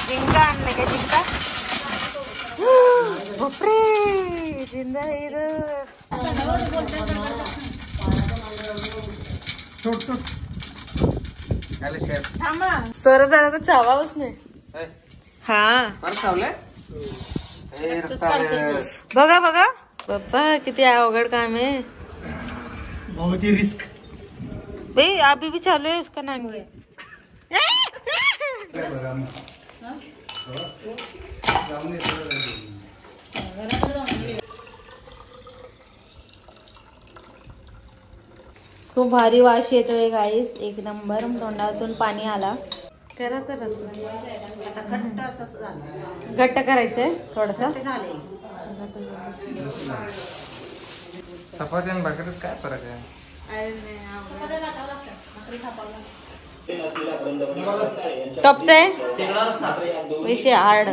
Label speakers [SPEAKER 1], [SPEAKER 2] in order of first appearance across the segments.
[SPEAKER 1] जिंका आणले का जिंका? बापरे जिंदा सर दादा को चावाच नाही. हा बघा बघा पप्पा किती अवघड काम है.
[SPEAKER 2] बहुत ही रिस्क
[SPEAKER 1] भाई अभी भी चालू है उसका नांगे. खूप भारी वास येतोय गाईस. एक नंबर तोंडातून पाणी आला. करा तर घट्ट करायचंय थोडस.
[SPEAKER 3] चपाती आणि भाकरीत काय फरक आहे?
[SPEAKER 1] टॉपचे विषय हार्ड.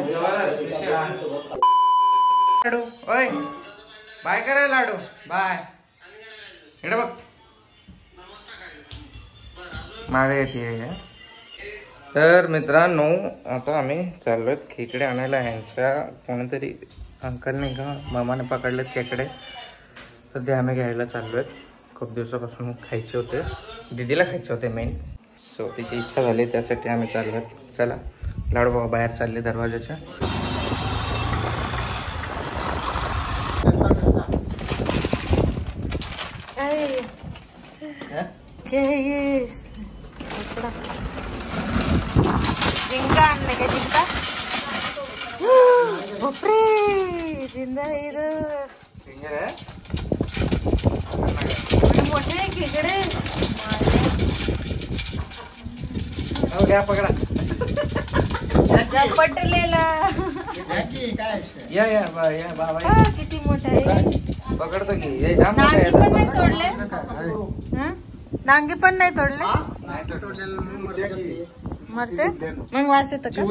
[SPEAKER 3] लाडू ओय बाय करे लाडू बाय. इकडे बघ मागे येते. तर मित्रांनो आता आम्ही चाललोय खेकडे आणायला. ह्यांच्या कोणीतरी अंकल नाही का मामाने पकडलेत खेकडे, तर ते आम्ही घ्यायला चाललोय. खूप दिवसापासून खायचे होते, दीदीला खायचे होते मेन. सो तिची इच्छा झाली त्यासाठी आम्ही चाललोय. चला लाडू बाबा बाहेर चालले दरवाजाच्या.
[SPEAKER 1] जिंका आणले का जिंका? बापरे जिंदा मोठे खेकडे.
[SPEAKER 3] घ्या पकडा.
[SPEAKER 1] पटलेला
[SPEAKER 3] या या बाबा
[SPEAKER 1] किती मोठा आहे.
[SPEAKER 3] पकडतो की.
[SPEAKER 1] नांगी पण नाही तोडले. नांगी पण नाही तोडले. मरते मग वास येतं का?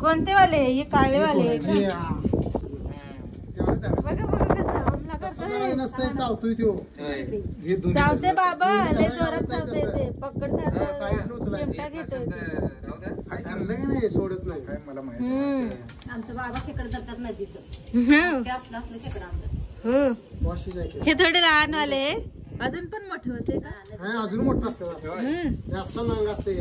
[SPEAKER 1] कोणते वाले हे काळे वाले? चावते बाबा लय जोरात चावते ते. पकड चिमटा घेतोय
[SPEAKER 2] सोडत नाही काय मला माहिती.
[SPEAKER 4] आमचं बाबा खेकडे धरतात नदीचं.
[SPEAKER 1] हे थोडे लहान वाले अजून पण मोठे होते का?
[SPEAKER 2] अजून मोठं असतं असं नांग असते.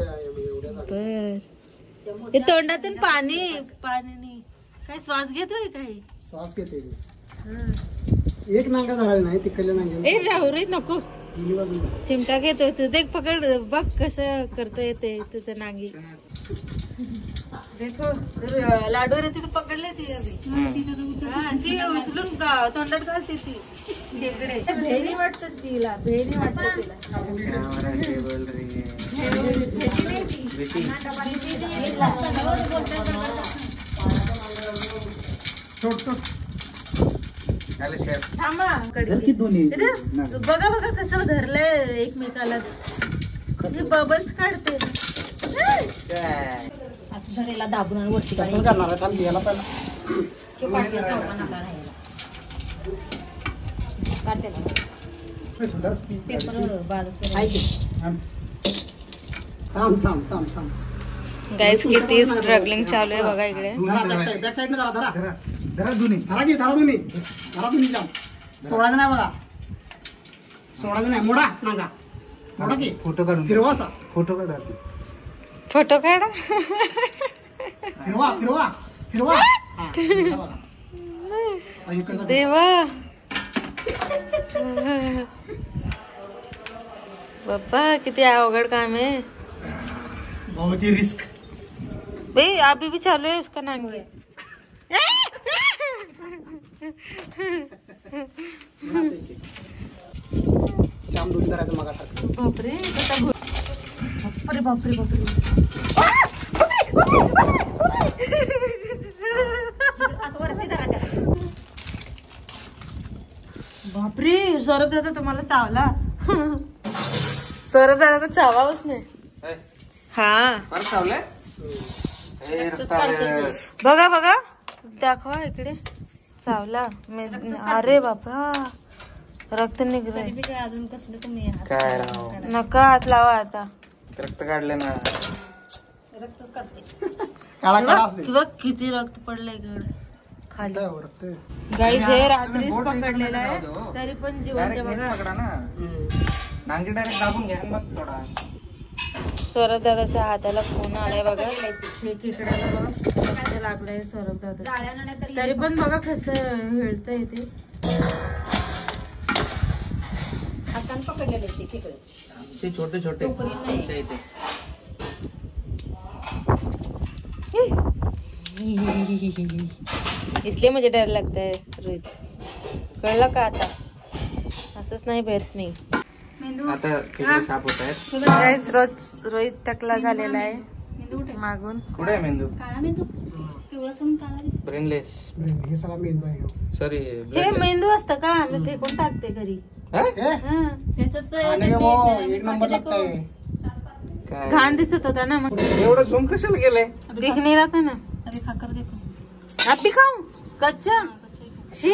[SPEAKER 1] हे तोंडातून पाणी पाणी काय श्वास घेतोय काही?
[SPEAKER 2] श्वास घेते. एक नांगा धरायला नाही तिकडल्या नांग्या.
[SPEAKER 1] ए राहू रे नको. चिमटा घेतोय तू. देख पकड बघ कसं करतोय ते तुझं नांगी. देखो लाडू रे तिथे पकडले ती ती उचलून तोंडात घालते ती खेकडे. भेणी वाटतात तिला. भेणी वाटतात तिला. थांबा बघा बघा कसं धरलंय एकमेकाला. बबल्स काढते.
[SPEAKER 4] असं धरायला दाबून आणि वरती
[SPEAKER 2] कसं करणार आहे? याला पहिला
[SPEAKER 1] गाईस किती स्ट्रगलिंग चालू आहे बघा इकडे.
[SPEAKER 2] बॅक साईड धरा धरा धरा दोन्ही. धरा की धरा दोन्ही. धरा दोन्ही जाम. सोडायचं नाही बघा. सोडायचं नाही. मोडा नांगा मोडा की. फोटो काढून फिरवा असा. फोटो काढा.
[SPEAKER 1] फोटो काढा.
[SPEAKER 2] फिरवा फिरवा फिरवा.
[SPEAKER 1] देवा बाबा किती अवघड काम है.
[SPEAKER 2] बहुत ही रिस्क
[SPEAKER 1] भाई अभी भी चालू है उसका नांगे.
[SPEAKER 2] जाम दोन्ही धरायचं मागासारखं.
[SPEAKER 1] बापरे कसा बापरे बापरे बापरे.
[SPEAKER 4] असं वरती धरा.
[SPEAKER 1] बापरे सरत दादा तुम्हाला चावला. सरत दादा को चावाच नाही. हा बघा बघा दाखवा इकडे. चावला. अरे बापा रक्त निघतंय.
[SPEAKER 4] अजून कसलं तुम्ही
[SPEAKER 3] काय राव
[SPEAKER 1] नका हात लावा आता.
[SPEAKER 3] रक्त काढले ना.
[SPEAKER 4] रक्तच काढते.
[SPEAKER 2] काळा काळा असते.
[SPEAKER 1] किंवा किती रक्त पडलंय इकडे खाली.
[SPEAKER 2] रक्त.
[SPEAKER 1] गाईज हे रात्रीच पकडलेलं आहे तरी पण जिवंत बघा.
[SPEAKER 3] पकडा ना नांगी डायरेक्ट दाबून घ्या मग थोडा.
[SPEAKER 1] सौरभ दादाच्या हाताला फोन आलाय बघा. हे खेकड्याला बघा लागलंय सौरभ दादा.
[SPEAKER 4] जाळ्यानं नाही तर
[SPEAKER 1] तरी पण बघा कसं हेळतंय ते.
[SPEAKER 4] हातानं पकडलेले ते खेकडे.
[SPEAKER 3] छोटे छोटे
[SPEAKER 1] इसलिए मुझे डर लगता है रोहित. कळलं का आता? असंच नाही भेट नाही.
[SPEAKER 3] आता खेकडे साफ होत आहेत.
[SPEAKER 1] गाईज रोहित टकला झालेला आहे मागून.
[SPEAKER 3] कुठे आहे मेंदू?
[SPEAKER 4] काळा मेंदू पिवळा सोडून काळा दिसतो.
[SPEAKER 3] ब्रेनलेस.
[SPEAKER 2] हे सगळा मेंदू आहे.
[SPEAKER 3] सॉरी
[SPEAKER 1] हे मेंदू असतं का? मी फेकून टाकते घरी. हा.
[SPEAKER 2] एक नंबर लागताय.
[SPEAKER 3] काय
[SPEAKER 1] घाण दिसत होता ना मग.
[SPEAKER 3] एवढं झूम कशाला गेलंय?
[SPEAKER 1] दिख नहीं रहा था ना.
[SPEAKER 4] अरे खाकर देखो.
[SPEAKER 1] आप भी खाऊं कच्चा? शी.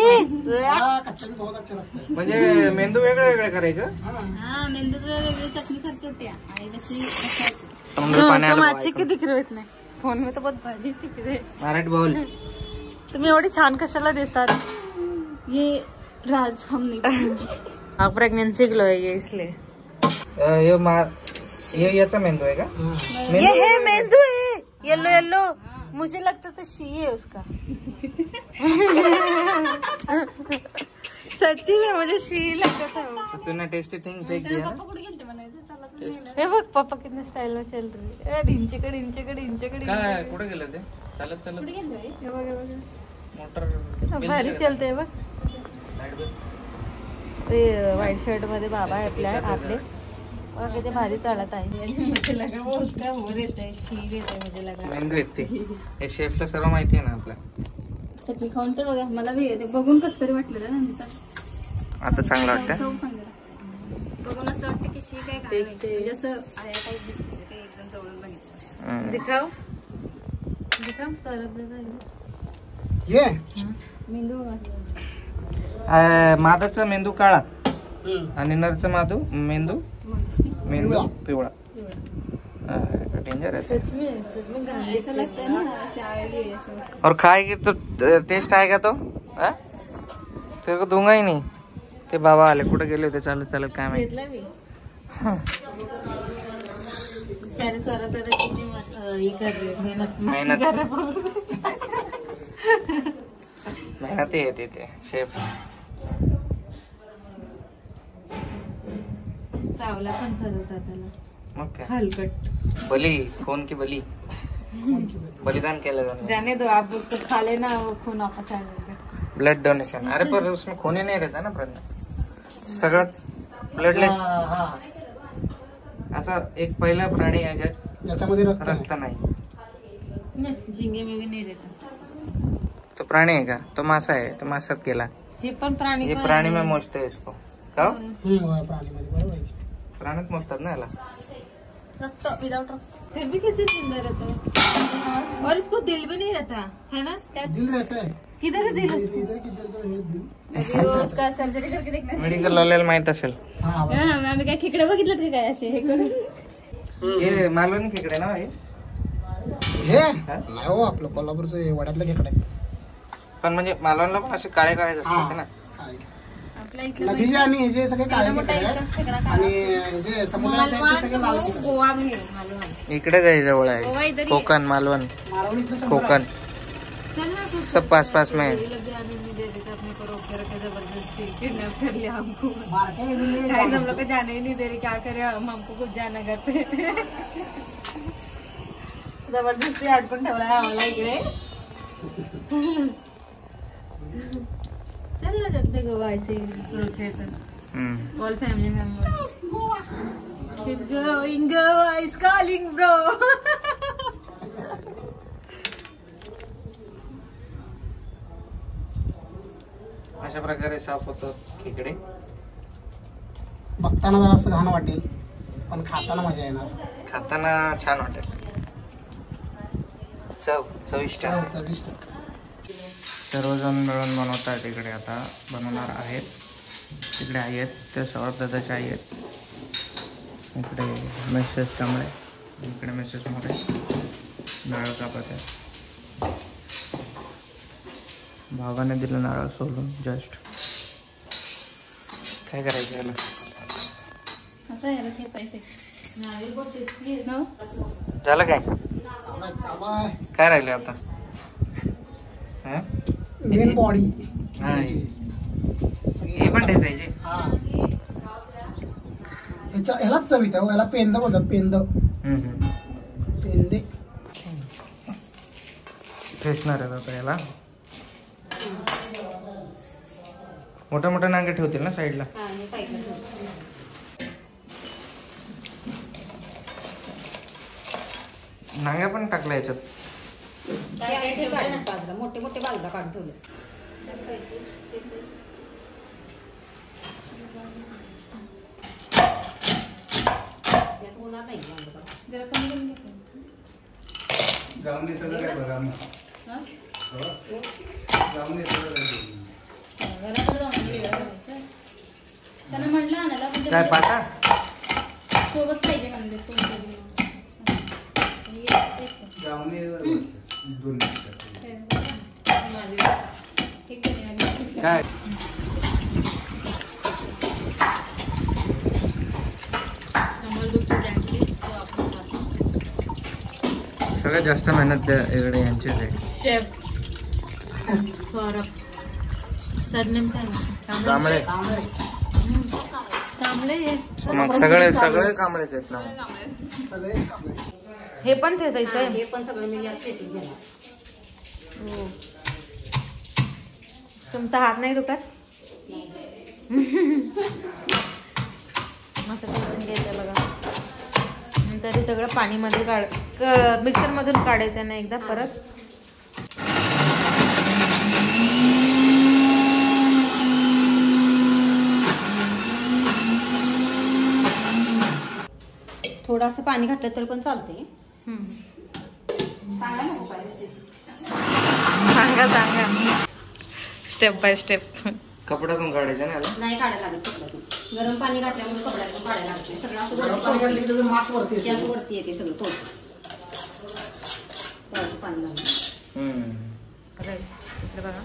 [SPEAKER 2] कच्चा भी बहुत अच्छा लगता है.
[SPEAKER 3] म्हणजे मेंदू वेगळे वेगळे करायचं.
[SPEAKER 4] हाँ मेंदू वेगळी चटणी सारखी होते आणि जशी
[SPEAKER 3] तोंडात पाणी आलं
[SPEAKER 1] अच्छे की दिख रहे इतने. फोन में तो बहुत भारी दिख रहे.
[SPEAKER 3] मराठी बोल.
[SPEAKER 1] तुम्ही एवढी छान कशाला दिसतात?
[SPEAKER 4] ये राज हम नहीं.
[SPEAKER 1] प्रेग्नेंसी ग्लो है ये इसलिए.
[SPEAKER 3] ये याचा मेंदू आहे का?
[SPEAKER 1] ये है मेंदू है येलो येलो. मुझे लगता था शी है उसका. सच्ची में मुझे शी लगता था वो.
[SPEAKER 3] तूने टेस्टी थिंग फेक दिया ना.
[SPEAKER 4] कुठे गेलते म्हणायचं चला.
[SPEAKER 1] हे बघ पापा कितना स्टाइल में चल रही है. ढिंचेकडे ढिंचेकडे ढिंचेकडे.
[SPEAKER 3] काय कुठे गेलं ते? चालत चालत
[SPEAKER 4] कुठे गेलते?
[SPEAKER 1] हे बघ हे बघ.
[SPEAKER 3] मोटर
[SPEAKER 1] भारी चलते बघ. ते व्हाईट शर्ट मध्ये बाबा आहे आपले और किती भारी चालत आहे. मुझे लगा वो उसका हो रहता है शीर येते मुझे लगा.
[SPEAKER 3] मेंदू येते. हे शेफला सर्व माहिती आहे ना आपल्या.
[SPEAKER 4] चटणी खाऊन तर बघा मला ते बघून कसं तरी वाटलेलं ना नंतर.
[SPEAKER 3] आता चांगलं वाटतं.
[SPEAKER 4] चव चांगलं बघून असं वाटतं की शी काय काय म्हणजे असं आया टाईप दिसते ते एकदम जवळून बघितलं.
[SPEAKER 1] दिखाओ दिखाओ सौरभ दादा.
[SPEAKER 2] ये
[SPEAKER 4] मेंदू
[SPEAKER 3] मादाचा मेंदू काळा आणि नरचा मेंदू पिवळा. डेंजर है.
[SPEAKER 1] सच में
[SPEAKER 4] ऐसा लगता है ना ऐसे आएगी ऐसे.
[SPEAKER 3] और खाएगी तो टेस्ट आएगा तो हाँ? तेरे को दूंगा ही नहीं. ते बाबा आले कुठे गेले होते चालत चालत काय माहिती.
[SPEAKER 1] घेतला मी. त्याने सौरभ दादा किती हे करले मेहनत
[SPEAKER 3] मेहनती येते ते शेफ.
[SPEAKER 1] चावला पण सौरभ दादाला.
[SPEAKER 3] मग काय
[SPEAKER 1] हलकट.
[SPEAKER 3] बली खून की बली बलिदान केलं जाणार.
[SPEAKER 1] जाने दो आप उसको खा लेना वो खून वापस आ जाएगा.
[SPEAKER 3] Blood donation. अरे पर उसमें खून ही नहीं रहता ना प्रज्ञा. सगळ्यात ब्लडलेस असा एक पहिला प्राणी आहे
[SPEAKER 2] ज्याच्यामध्ये
[SPEAKER 3] रक्त नाही.
[SPEAKER 1] झिंगे में भी नहीं रहता.
[SPEAKER 3] तो प्राणी आहे का? तो मासा आहे. तो मासात गेला.
[SPEAKER 1] हे पण प्राणी
[SPEAKER 3] ये प्राणी में मोजते हैं इसको. का
[SPEAKER 2] प्राणीमध्ये बरोबर आहे.
[SPEAKER 3] प्राण्यात मोजतात ना याला.
[SPEAKER 4] रक्त विदाउट रक्त.
[SPEAKER 1] फिर भी कैसे जिंदा रहता है. और इसको दिल भी नहीं रहता है ना.
[SPEAKER 2] दिल रहता है.
[SPEAKER 1] किधर है दिल?
[SPEAKER 2] इधर किधर तो है दिल.
[SPEAKER 4] अभी वो उसका सर्जरी करके देखना.
[SPEAKER 3] मेडिकल वाल्याला माहित असेल.
[SPEAKER 2] हाँ
[SPEAKER 4] आम्ही काय खेकडे बघितलं का काय असे हे करून.
[SPEAKER 3] हे मालवणी खेकडे ना हे.
[SPEAKER 2] नाही हो आपलं कोल्हापूरचं हे वड्यातलं खेकडे.
[SPEAKER 3] पण म्हणजे मालवणला पण असे काळे काळे असतात ना.
[SPEAKER 4] आपल्या इथलं
[SPEAKER 2] नदीचे आणि हे जे सगळे काळे खेकडे आहेत आणि हे जे समुद्राचे आहेत ते सगळे लाल खेकडे आहेत.
[SPEAKER 1] गोवा में है मालूम.
[SPEAKER 3] इकडे काही जवळ
[SPEAKER 4] गोवा
[SPEAKER 3] आहे.
[SPEAKER 4] इधर ही
[SPEAKER 3] कोकण मालवण
[SPEAKER 2] मालवण इथलं समुद्र
[SPEAKER 3] कोकण
[SPEAKER 1] चल ना तू.
[SPEAKER 3] सब पास पास में है.
[SPEAKER 1] ये लोग जाने नहीं दे देते अपने को रोक के रखे जबरदस्ती किडनैप कर लिया हमको.
[SPEAKER 2] बारके हैं दिल्ली.
[SPEAKER 1] गाइस हम लोग को जाने ही नहीं दे रही. क्या करे हमको कुछ जाना घर पे. जबरदस्ती अडकून ठेवलाय आम्हाला इकडे. चल ना जगते गोवा ऐसे all family members. Going Goa is calling bro.
[SPEAKER 3] अशा प्रकारे साफ होतो खेकडे.
[SPEAKER 2] बघताना जरा असं घाण वाटेल पण खाताना मजा येणार.
[SPEAKER 3] खाताना छान वाटेल. चविष्ट. सर्वजण मिळून बनवतात इकडे. आता बनवणार आहेत. तिकडे आई आहेत. ते सौरभ दादाचे आई आहेत. इकडे मिसेस कांबळे. इकडे मिसेस मोरे. नारळ कापत आहे. भावाने दिलं नारळ सोलून जस्ट. काय करायचं याला?
[SPEAKER 4] आता याला ठेचायचं.
[SPEAKER 3] झालं काय?
[SPEAKER 2] चाबाय
[SPEAKER 3] काय राहिले आता? हा?
[SPEAKER 2] Main body.
[SPEAKER 3] हा, हे पण ठेचायचे.
[SPEAKER 2] हा ह्यालाच चवित आहे. याला पेंद बोलतात. पेंद पेंदे
[SPEAKER 3] ठेचणार आहे आता याला. मोठ्या मोठ्या नांगे ठेवतील ना साईडला. नांग्या पण टाकल्या याच्यात.
[SPEAKER 4] मोठे मोठे बाजूला काढून ठेवले. जरा कमी करून घेतलं. घराकडे जाऊन वेगळं करायचं. त्यांना म्हटलं आणायला पण
[SPEAKER 3] काय पाटा?
[SPEAKER 4] सोबत पाहिजे म्हणजे सोबत
[SPEAKER 3] काय सगळ्यात जास्त मेहनत इकडे यांचीच आहे.
[SPEAKER 1] शेफ सौरभ. सरनेम काय
[SPEAKER 3] कांबळे.
[SPEAKER 1] कांबळे.
[SPEAKER 3] मग सगळे सगळे कांबळेच आहेत ना.
[SPEAKER 2] सगळेच कांबळे.
[SPEAKER 1] हे पण ठेचायचं आहे.
[SPEAKER 4] हे पण सगळं मी यात ठेचून घेणार.
[SPEAKER 1] हो. तुमचा हात नाही दुखत? मस्त ठेचून घ्यायचं बघा. नंतर हे सगळं पाणीमध्ये मिक्सर मधून काढायचं ना एकदा परत.
[SPEAKER 4] थोडंसं पाणी घातलं तरी पण चालते. सांगा नको काय
[SPEAKER 1] सांगा सांगा स्टेप बाय स्टेप.
[SPEAKER 3] कपड्यातून काढायचं ना याला.
[SPEAKER 4] नाही काढायला लागत कपड्यातून. गरम पाणी घातल्यामुळे कपड्यातून काढायला लागत नाही. सगळं असं
[SPEAKER 2] गरम पाणी घातलं की त्याचं मांस वरती येते.
[SPEAKER 4] असं वरती येते सगळं थोडं पाणी घालून.
[SPEAKER 1] इकडे बघा.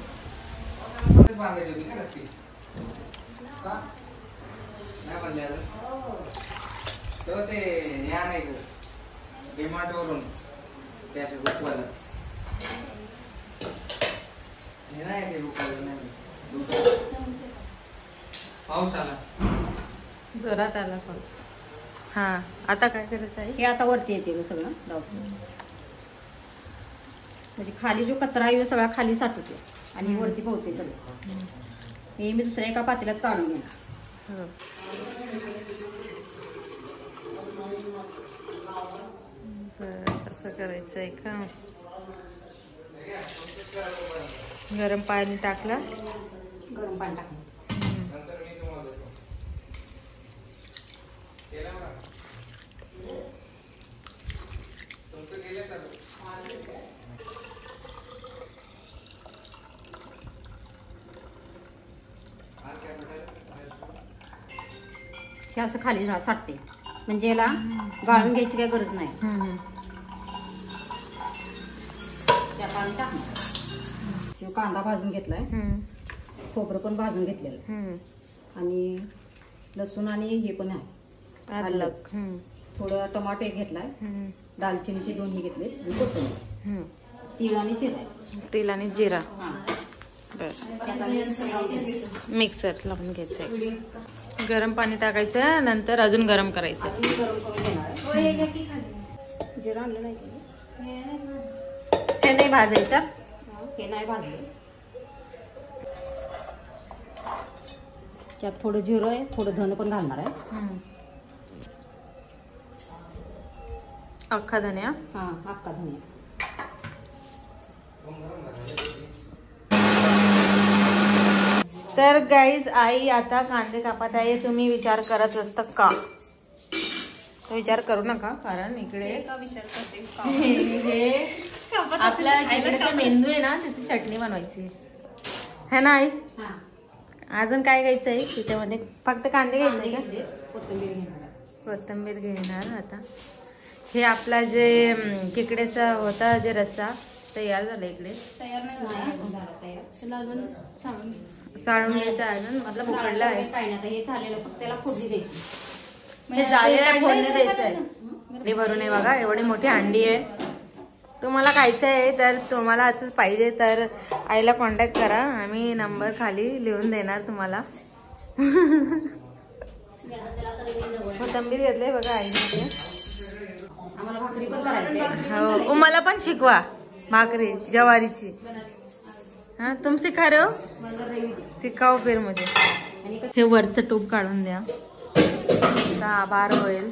[SPEAKER 3] ते या नाही डिमार्ट वरून पाऊस आला.
[SPEAKER 1] जोरात आला पाऊस. हा आता काय करायचं आहे?
[SPEAKER 4] हे आता वरती येते सगळं धावतं. म्हणजे खाली जो कचरा आहे सगळा खाली साठवतो आणि वरती पोहते सगळं. हे मी दुसऱ्या एका पातेल्यात काढून घेणार.
[SPEAKER 1] असं करायचंय का? गरम पाणी टाकलं.
[SPEAKER 4] गरम पाणी टाकलं. हे असं खाली साठते म्हणजे याला गाळून घ्यायची काही गरज नाही. त्यात आम्ही टाकणार. कांदा भाजून घेतलाय. खोबरं पण भाजून घेतलेलं आणि लसूण आणि हे पण आहे अल्लक. थोडं टमाटो एक घेतलाय. दालचिनीचे 2 हे घेतले. कोथिंबीर, तीळ आणि जिरा.
[SPEAKER 1] तेल आणि जिरा. मिक्सर लावून घ्यायचंय. गरम पाणी टाकायचं. नंतर अजून गरम करायचं.
[SPEAKER 4] गरम करून घेणार. जिरा आणलं नाही
[SPEAKER 1] हे नाही भाजायचं.
[SPEAKER 4] हे नाही भाजले. त्यात थोडं जिरं आहे. थोडं धन पण घालणार आहे.
[SPEAKER 1] अख्खा धनिया.
[SPEAKER 4] हा अख्खा धनिया.
[SPEAKER 1] तर गाईज आई आता कांदे कापत आहे. तुम्ही विचार करत असता का? तो विचार करू नका कारण इकडे हे आपल्या इकडे मेंदू आहे ना त्याची चटणी बनवायची है ना आई. अजून काय घ्यायचं आहे त्याच्यामध्ये? फक्त कांदे घ्यायचे का?
[SPEAKER 4] कोथिंबीर घेणार.
[SPEAKER 1] कोथिंबीर घेणार. आता हे आपला जे खेकड्याचा होता जे रस्सा तयार झाला इकडे.
[SPEAKER 4] तयार नाही झाला तयार. त्याला अजून
[SPEAKER 1] चाळून घ्यायचं अजून मतलब उकडलं आहे.
[SPEAKER 4] काय नाही हे झालेलं फक्त त्याला फोडणी द्यायची.
[SPEAKER 1] हे झालेलं फोडणी द्यायचं आहे. हंडी भरून आहे बघा, एवढी मोठी हंडी आहे. तुम्हाला खायचं आहे तर तुम्हाला असंच पाहिजे तर आईला कॉन्टॅक्ट करा, आम्ही नंबर खाली लिहून देणार तुम्हाला. कोथिंबीर घेतली बघा आईने.
[SPEAKER 4] आम्हाला भाकरी पण करायची.
[SPEAKER 1] हो मला पण शिकवा भाकरी ज्वारीची. हाँ तुम सिखा रहे हो, सिखाओ फिर मुझे. हे वरचं टूप काढून द्या, आभार होईल.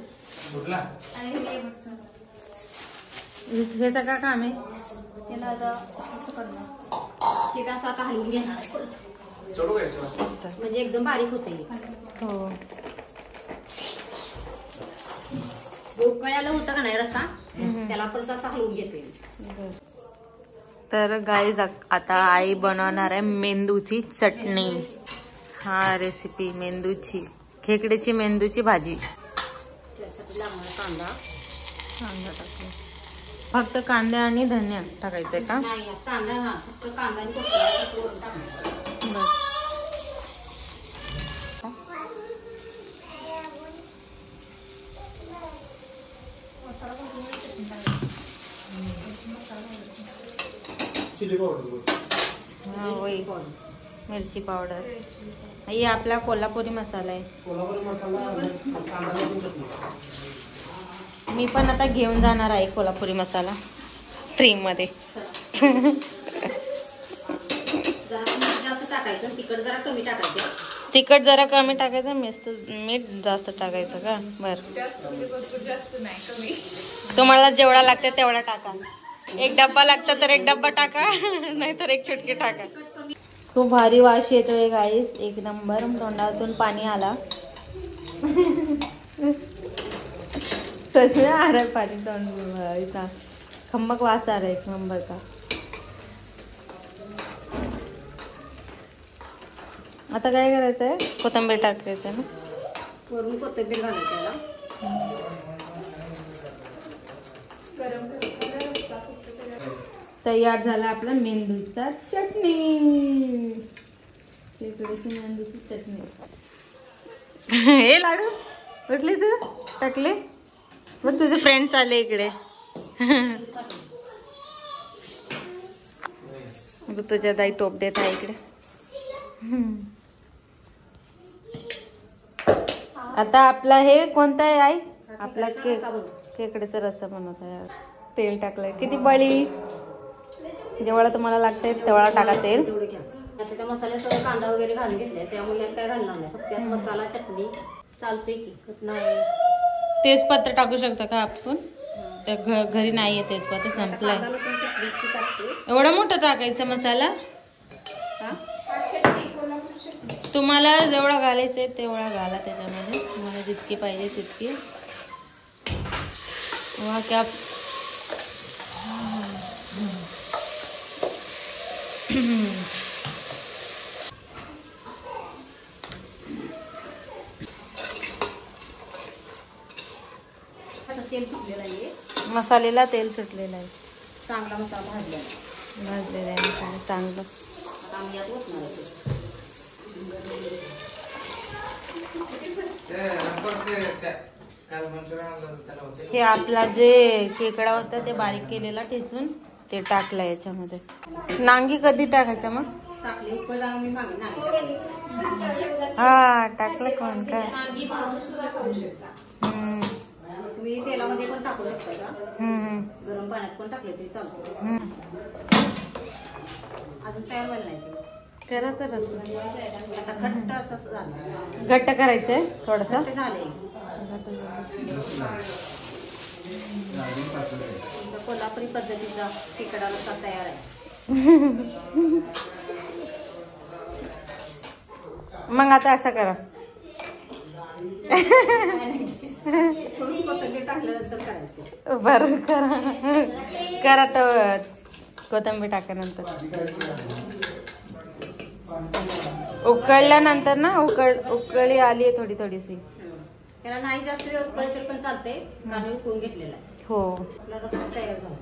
[SPEAKER 1] ह्याचं का काम आहे?
[SPEAKER 4] त्याला आता असं करणं ते काय असं आता हलवून घेणार म्हणजे एकदम बारीक होते.
[SPEAKER 1] हो
[SPEAKER 4] उकळायला होतं का नाही रस्सा त्याला परत असं हलवून घेते.
[SPEAKER 1] तर गाईज आता आई बनवणार आहे मेंदूची चटणी. हा रेसिपी मेंदूची, खेकड्याची मेंदूची भाजी.
[SPEAKER 4] त्यासाठी लागणार कांदा.
[SPEAKER 1] कांदा टाकू, फक्त कांदा आणि धनिया टाकायचंय का?
[SPEAKER 4] नाही कांदा, हा फक्त कांदा आणि कोथिंबीर वरून टाकायचं.
[SPEAKER 1] बस. वही मिरची पावडर. ही आपला कोल्हापुरी मसाला आहे. मी पण आता घेऊन जाणार आहे कोल्हापुरी मसाला फ्री मध्ये.
[SPEAKER 4] जरा जास्त टाकायचं, तिखट जरा कमी टाकायचं.
[SPEAKER 1] तिखट जरा कमी टाकायचं, मीठ जास्त टाकायचं का? बरं तुम्हाला जेवढा लागतं तेवढा टाका. एक डब्बा लागतं तर एक डब्बा टाका, नाहीतर एक चुटकी टाका. खूप भारी वास येतोय गाईस, एक नंबर. तोंडातून पाणी आला. सगळं आ रहा है पानी तोंड, खम्मक वास आ रहा है एक नंबर का. आता काय करायचंय? कोथिंबीर टाकायचं ना,
[SPEAKER 4] वरून कोथिंबीर घालायचं याला.
[SPEAKER 1] तयार झाला आपला मेंदूचा चटणी. खेकड्याची मेंदूची चटणी. हे लाडू उठली तू टाकले मग तुझे फ्रेंड्स आले इकडे. तुझ्या दाई टोप देत आहे इकडे. आता आपला हे कोणता आहे आई? आपला खेकड्याचा रस्सा बनवत आहे. तेल टाकलंय. किती बळी? जेवढा तुम्हाला लागतंय तेवढा टाका तेल.
[SPEAKER 4] आता त्या मसाल्यासह कांदा वगैरे घालून घेतले त्यामुळे यात काय घालणार नाही, फक्त त्यात मसाला चटणी चालतोय की नाही.
[SPEAKER 1] तेजपत्ता टाकू शकता का आपण? घरी नाहीये तेजपत्ता, संपलाय. एवढा मोठा टाकायचा मसाला? तुम्हाला जेवढा घालायचंय तेवढा घाला त्याच्यामध्ये, तुम्हाला जितकी पाहिजे तितकी. वा क्या
[SPEAKER 4] तेल सुटलेलं आहे,
[SPEAKER 1] मसाल्याला तेल सुटलेलं आहे.
[SPEAKER 4] चांगला मसाला भाजलेला
[SPEAKER 1] आहे चांगलं.
[SPEAKER 4] आता आम्ही यात ओतणार आहे.
[SPEAKER 1] हे आपला जे खेकडा होता ते बारीक केलेला ठेचून ते टाकलं याच्यामध्ये. नांगी कधी टाकायचं मग?
[SPEAKER 4] टाकली उकळ जाणं मी मागे नाही.
[SPEAKER 1] हा टाकलं कोण काय?
[SPEAKER 4] तुम्ही तेलामध्ये पण टाकू शकता, गरम पाण्यात पण टाकले तरी चालतं. अजून तयार व्हायला नाही ते.
[SPEAKER 1] करा तर
[SPEAKER 4] असा घट्ट असं झालं.
[SPEAKER 1] घट्ट करायचंय थोडस.
[SPEAKER 4] झालंय कोल्हापुरी पद्धतीचा खेकडा रस्सा तयार आहे.
[SPEAKER 1] मग आता असं करा.
[SPEAKER 4] कोथिंबीर टाकल्यानंतर करायचं.
[SPEAKER 1] बरं करा तर कोथिंबीर टाकल्यानंतर. उकळल्यानंतर ना उकळी आली आहे थोडी थोडीशी.
[SPEAKER 4] त्याला नाही जास्त वेळ उकळले तरी पण चालते, कारण उकळून घेतलेला आहे.
[SPEAKER 1] हो.
[SPEAKER 4] आपला रस्सा तयार झाला.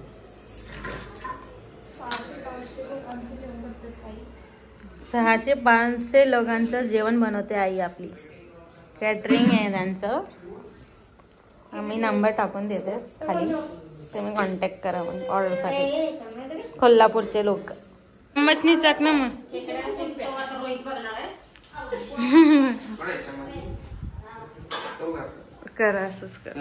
[SPEAKER 1] 600-500 लोकांचं जेवण बनवते आई आपली. कॅटरिंग आहे त्यांचं. आम्ही नंबर टाकून देते खाली, तुम्ही कॉन्टॅक्ट करा मग ऑर्डरसाठी. कोल्हापूरचे लोक. चम्मचनी चक ना मग. करा असंच कर.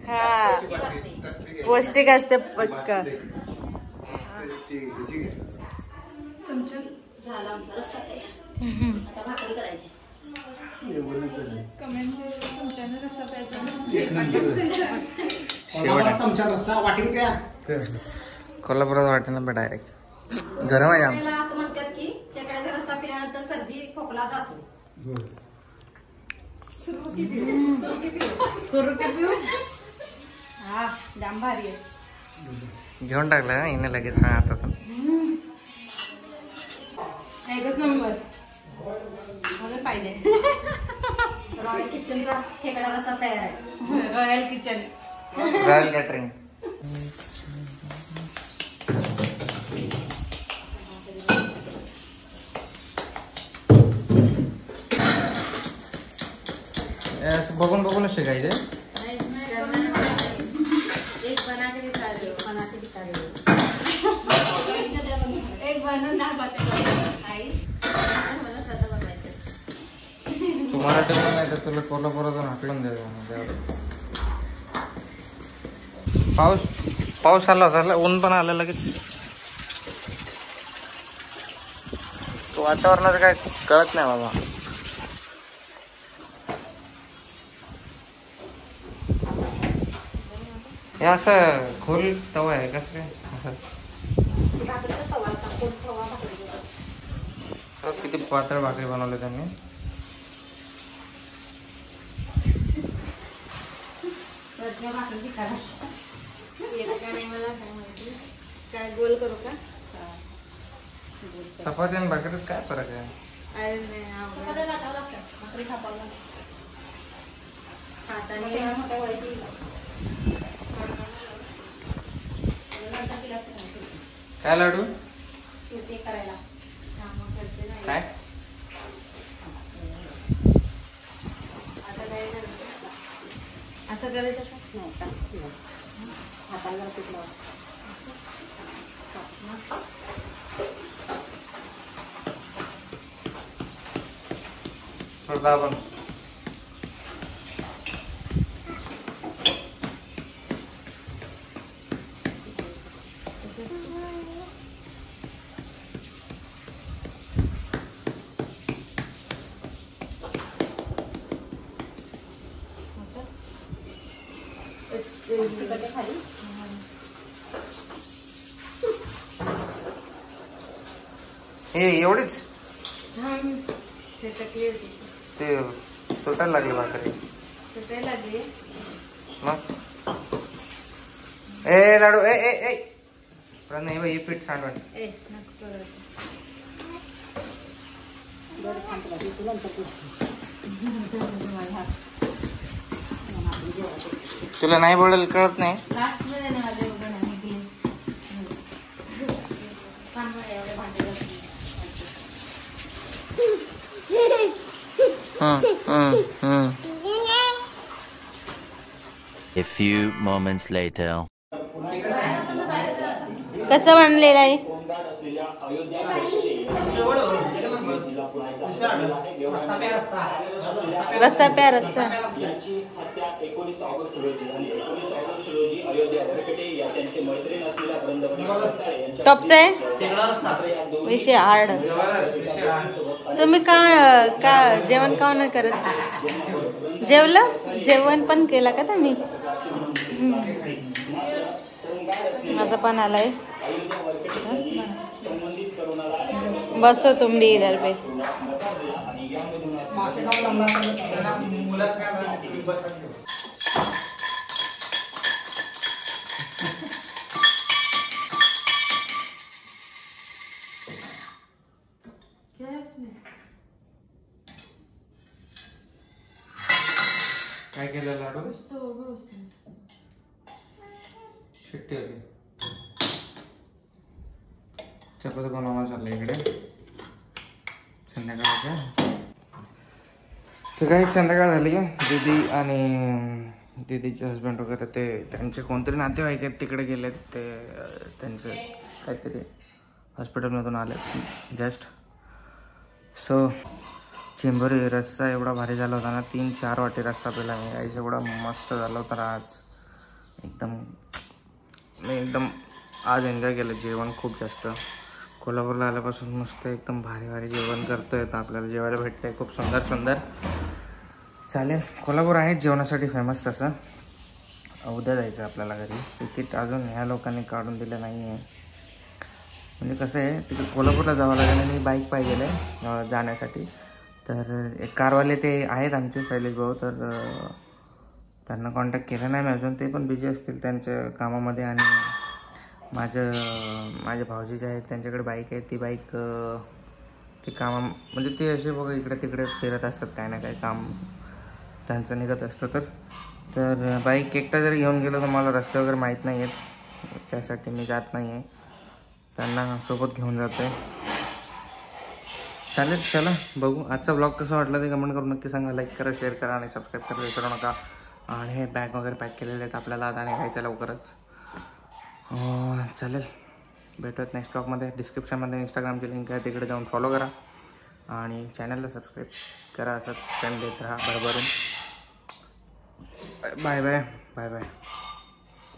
[SPEAKER 1] हा पौष्टिक असते पटकन.
[SPEAKER 4] झाला आमचा रस्सा तयार. आता भाकरी करायची.
[SPEAKER 2] चमचा रस्सा वाटीन क्या
[SPEAKER 3] कोल्हापुरात वाटेल ना डायरेक्ट. गरम आहे जाम.
[SPEAKER 4] असं म्हणतात की खेकड्याचा रस्सा पिल्यानंतर सर्दी खोकला जातो.
[SPEAKER 1] सुरुटी पिऊ. हा जाम भारी आहे.
[SPEAKER 3] घेऊन टाकलं हिने लगेच. सांग आता तर
[SPEAKER 1] एकच नंबर मला पाहिजे.
[SPEAKER 4] रॉयल किचनचा खेकडा रस्सा तयार आहे.
[SPEAKER 1] Royal kitchen.
[SPEAKER 3] Royal catering. बघून बघूनच शिकायचे.
[SPEAKER 1] एक बनवून
[SPEAKER 3] तू मराठी पण नाही तर तुला कोल्हापुरातून हाकलून द्यायचं. पाऊस आला झाला, ऊन पण आलं लगेच. वातावरणाचं काय कळत नाही बाबा. हे असं खोल तवा आहे कसं काय असं. किती पातळ भाकरी बनवली त्यांनी.
[SPEAKER 1] काय गोल करू का?
[SPEAKER 3] चपाती आणि भाकरीत काय फरक आहे? काय लाडू
[SPEAKER 4] करायला
[SPEAKER 3] काय?
[SPEAKER 1] असं करायचं का?
[SPEAKER 4] नाही का हाताला पीठ लावायचं.
[SPEAKER 3] सोडा आपण.
[SPEAKER 4] खाली
[SPEAKER 3] हे एवढीच
[SPEAKER 1] ते टकली होती.
[SPEAKER 3] ते सुटायला लागली भाकरी.
[SPEAKER 1] सुटायला लागली.
[SPEAKER 3] मग ए लाडू ए ए ए नाही बाई, हे पीठ सांडवण. तुला नाही बोलायला कळत नाही.
[SPEAKER 5] A few moments later.
[SPEAKER 1] कसं बनलेलं आहे? रस्सा प्या रस्सा. टॉपचा आहे विषय हार्ड. तुम्ही का जेवण का नाही करत? जेवण पण केला का तुम्ही? माझा पण आलाय. बसो तुम भी इधर पे.
[SPEAKER 3] काय केलं लाडू? शिट्टी होती. चपाती बनवायला चाललं इकडे संध्याकाळच्या. तर काही संध्याकाळ झाली. दीदी आणि दीदीचे हस्बंड वगैरे ते त्यांचे कोणतरी नातेवाईक आहेत तिकडे गेलेत. ते त्यांचं काहीतरी हॉस्पिटलमधून आले जस्ट. सो चिंबोरी रस्सा एवढा भारी झाला होता ना. 3-4 वाटी रस्सा पिला मी गाईस. एवढा मस्त झाला होता आज. एकदम आज एन्जॉय केलं जेवण खूप जास्त. कोल्हापूरला आल्यापासून मस्त एकदम भारी भारी जेवण करतोय. तर आपल्याला जेवायला भेटतंय खूप सुंदर सुंदर. चालेल. कोल्हापूर आहे जेवणासाठी फेमस तसं. उद्या जायचं आपल्याला घरी. तिकीट अजून ह्या लोकांनी काढून दिलं नाही आहे. म्हणजे कसं आहे तिकडे कोल्हापूरला जावं लागेल आणि बाईक पाहिजे जाण्यासाठी. तर एक कारवाले ते आहेत आमचे शैलेश भाऊ. तर त्यांना कॉन्टॅक्ट केला नाही मी अजून. ते पण बिझी असतील त्यांच्या कामामध्ये. आणि माझे भाऊजी जे आहेत त्यांच्याकडे बाईक आहे. ती बाईक ते म्हणजे ते असे बघा इकडे तिकडे फिरत असतात. काय ना काय काम त्यांचं निघत असतं. तर बाईक एकटा जरी घेऊन गेलो तर मला रस्ते वगैरे माहीत नाही आहेत. त्यासाठी मी जात नाही आहे. त्यांना सोबत घेऊन जातो आहे. चालेल. चला बघू आजचा ब्लॉग कसा वाटला ते कमेंट करून नक्की सांगा. लाईक करा, शेअर करा आणि सबस्क्राईब करायला विसरू नका. आणि हे बॅग वगैरे पॅक केलेले आहेत आपल्याला आता निघायचं लवकरच. चालेल. भेटूयात नेक्स्ट ब्लॉगमध्ये. डिस्क्रिप्शनमध्ये इंस्टाग्रामची लिंक आहे तिकडे जाऊन फॉलो करा. आणि चॅनलला सबस्क्राईब करा. असंच टाईम देत राहा भरभरून. Bye bye bye bye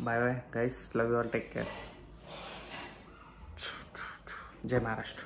[SPEAKER 3] bye bye guys. Love you all. Take care. जय महाराष्ट्र.